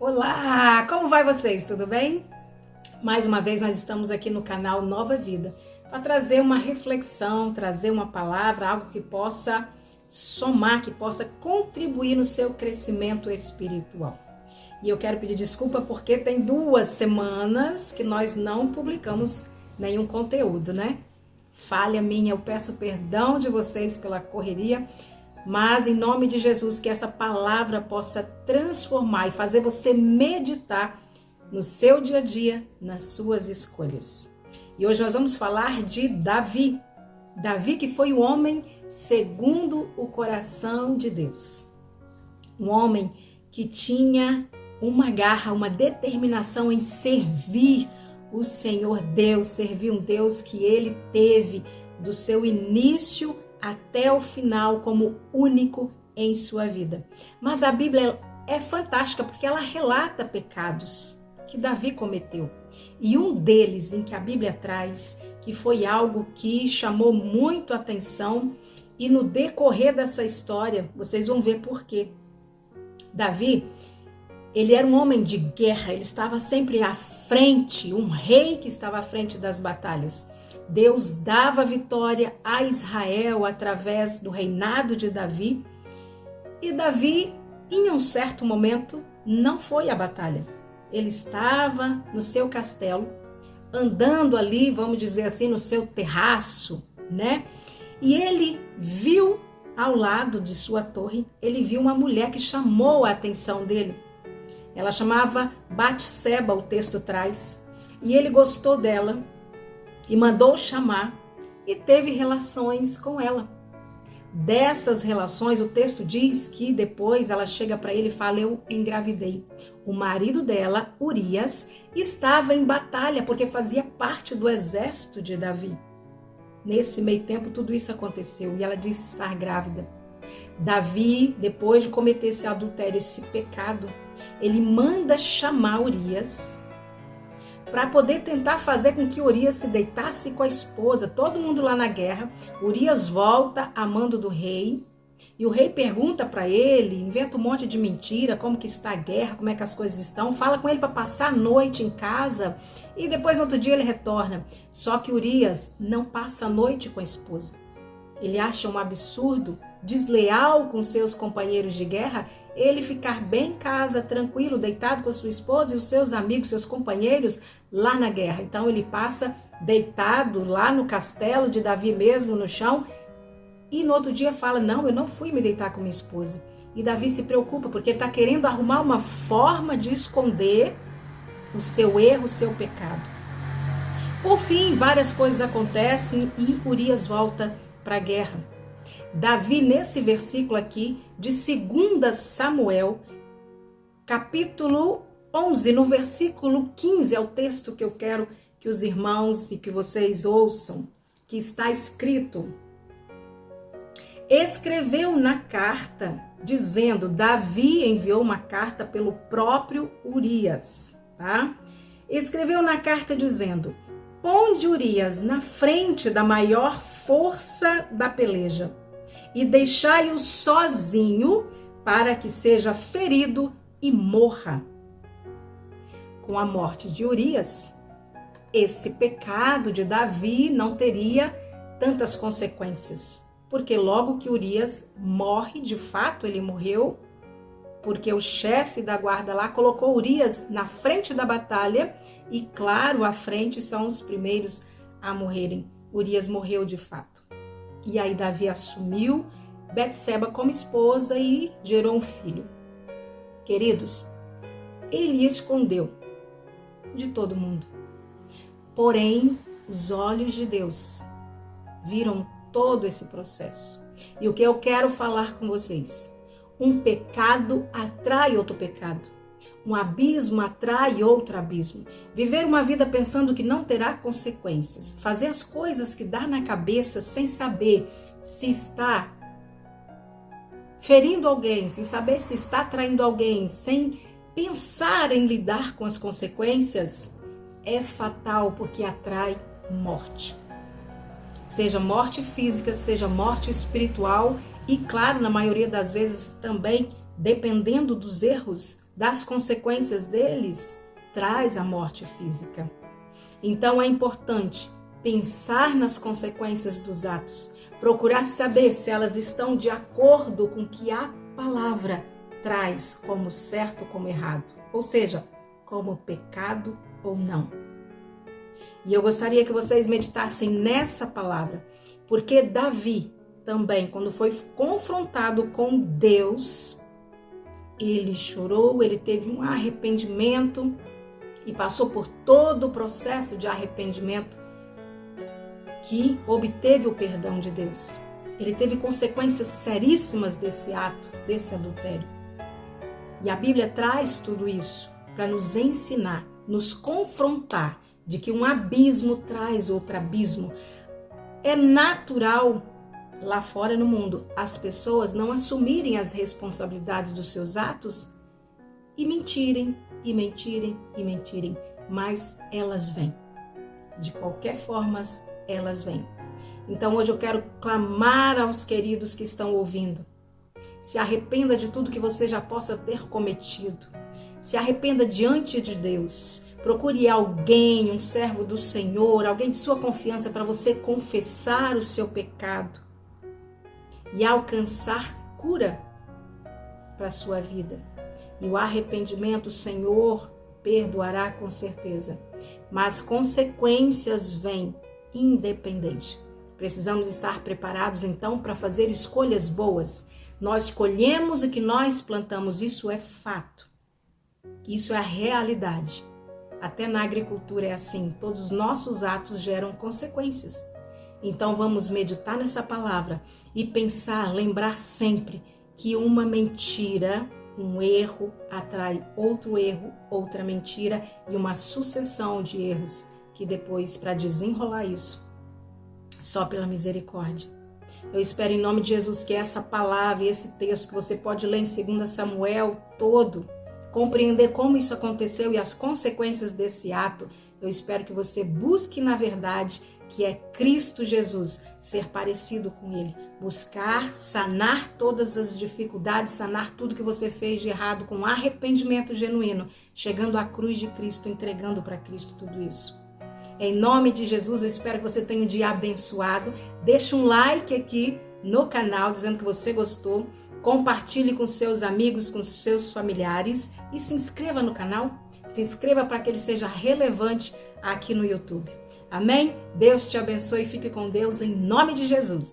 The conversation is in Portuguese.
Olá, como vai vocês? Tudo bem? Mais uma vez nós estamos aqui no canal Nova Vida para trazer uma reflexão, trazer uma palavra, algo que possa somar, que possa contribuir no seu crescimento espiritual. E eu quero pedir desculpa porque tem 2 semanas que nós não publicamos nenhum conteúdo, né? Falha minha, eu peço perdão de vocês pela correria, mas em nome de Jesus que essa palavra possa transformar e fazer você meditar no seu dia a dia, nas suas escolhas. E hoje nós vamos falar de Davi. Davi que foi o homem segundo o coração de Deus. Um homem que tinha uma garra, uma determinação em servir o Senhor Deus, servir um Deus que ele teve do seu início até o final como único em sua vida. Mas a Bíblia é fantástica porque ela relata pecados que Davi cometeu. E um deles em que a Bíblia traz, que foi algo que chamou muito a atenção, e no decorrer dessa história, vocês vão ver por quê. Davi, ele era um homem de guerra, ele estava sempre à frente, um rei que estava à frente das batalhas. Deus dava vitória a Israel através do reinado de Davi. E Davi, em um certo momento, não foi à batalha. Ele estava no seu castelo, andando ali, vamos dizer assim, no seu terraço, né? E ele viu ao lado de sua torre, ele viu uma mulher que chamou a atenção dele. Ela chamava Batseba, o texto traz. E ele gostou dela e mandou chamar e teve relações com ela. Dessas relações, o texto diz que depois ela chega para ele e fala: eu engravidei. O marido dela, Urias, estava em batalha porque fazia parte do exército de Davi. Nesse meio tempo, tudo isso aconteceu e ela disse estar grávida. Davi, depois de cometer esse adultério, esse pecado, ele manda chamar Urias para poder tentar fazer com que Urias se deitasse com a esposa. Todo mundo lá na guerra. Urias volta a mando do rei. E o rei pergunta para ele, inventa um monte de mentira, como que está a guerra, como é que as coisas estão. Fala com ele para passar a noite em casa. E depois, no outro dia, ele retorna. Só que Urias não passa a noite com a esposa. Ele acha um absurdo, desleal com seus companheiros de guerra, ele ficar bem em casa, tranquilo, deitado com a sua esposa e os seus amigos, seus companheiros lá na guerra. Então ele passa deitado lá no castelo de Davi mesmo, no chão, e no outro dia fala: não, eu não fui me deitar com minha esposa. E Davi se preocupa porque ele está querendo arrumar uma forma de esconder o seu erro, o seu pecado. Por fim, várias coisas acontecem e Urias volta para a guerra. Davi, nesse versículo aqui de 2 Samuel, capítulo 11, no versículo 15, é o texto que eu quero que os irmãos e que vocês ouçam, que está escrito: escreveu na carta, dizendo, Davi enviou uma carta pelo próprio Urias, tá? Escreveu na carta dizendo: ponde Urias na frente da maior força da peleja e deixai-o sozinho para que seja ferido e morra. Com a morte de Urias, esse pecado de Davi não teria tantas consequências, porque logo que Urias morre, de fato ele morreu, porque o chefe da guarda lá colocou Urias na frente da batalha e, claro, à frente são os primeiros a morrerem. Urias morreu de fato. E aí Davi assumiu Batseba como esposa e gerou um filho. Queridos, ele escondeu de todo mundo. Porém, os olhos de Deus viram todo esse processo. E o que eu quero falar com vocês: um pecado atrai outro pecado. Um abismo atrai outro abismo. Viver uma vida pensando que não terá consequências. Fazer as coisas que dá na cabeça sem saber se está ferindo alguém, sem saber se está traindo alguém, sem pensar em lidar com as consequências, é fatal porque atrai morte. Seja morte física, seja morte espiritual e, claro, na maioria das vezes também dependendo dos erros, das consequências deles, traz a morte física. Então é importante pensar nas consequências dos atos, procurar saber se elas estão de acordo com o que a palavra traz como certo, como errado, ou seja, como pecado ou não. E eu gostaria que vocês meditassem nessa palavra, porque Davi também, quando foi confrontado com Deus, ele chorou, ele teve um arrependimento e passou por todo o processo de arrependimento que obteve o perdão de Deus. Ele teve consequências seríssimas desse ato, desse adultério. E a Bíblia traz tudo isso para nos ensinar, nos confrontar de que um abismo traz outro abismo. É natural lá fora no mundo as pessoas não assumirem as responsabilidades dos seus atos e mentirem, e mentirem, e mentirem, mas elas vêm. De qualquer forma, elas vêm. Então hoje eu quero clamar aos queridos que estão ouvindo. Se arrependa de tudo que você já possa ter cometido. Se arrependa diante de Deus. Procure alguém, um servo do Senhor, alguém de sua confiança para você confessar o seu pecado e alcançar cura para a sua vida. E o arrependimento, o Senhor perdoará com certeza. Mas consequências vêm independente. Precisamos estar preparados então para fazer escolhas boas. Nós colhemos o que nós plantamos, isso é fato. Isso é a realidade. Até na agricultura é assim, todos os nossos atos geram consequências. Então vamos meditar nessa palavra e pensar, lembrar sempre que uma mentira, um erro atrai outro erro, outra mentira e uma sucessão de erros que depois, para desenrolar isso, só pela misericórdia. Eu espero em nome de Jesus que essa palavra e esse texto que você pode ler em 2 Samuel todo, compreender como isso aconteceu e as consequências desse ato. Eu espero que você busque na verdade que é Cristo Jesus, ser parecido com Ele, buscar sanar todas as dificuldades, sanar tudo que você fez de errado com arrependimento genuíno, chegando à cruz de Cristo, entregando para Cristo tudo isso. Em nome de Jesus, eu espero que você tenha um dia abençoado. Deixa um like aqui no canal, dizendo que você gostou. Compartilhe com seus amigos, com seus familiares e se inscreva no canal. Se inscreva para que ele seja relevante aqui no YouTube. Amém? Deus te abençoe e fique com Deus em nome de Jesus.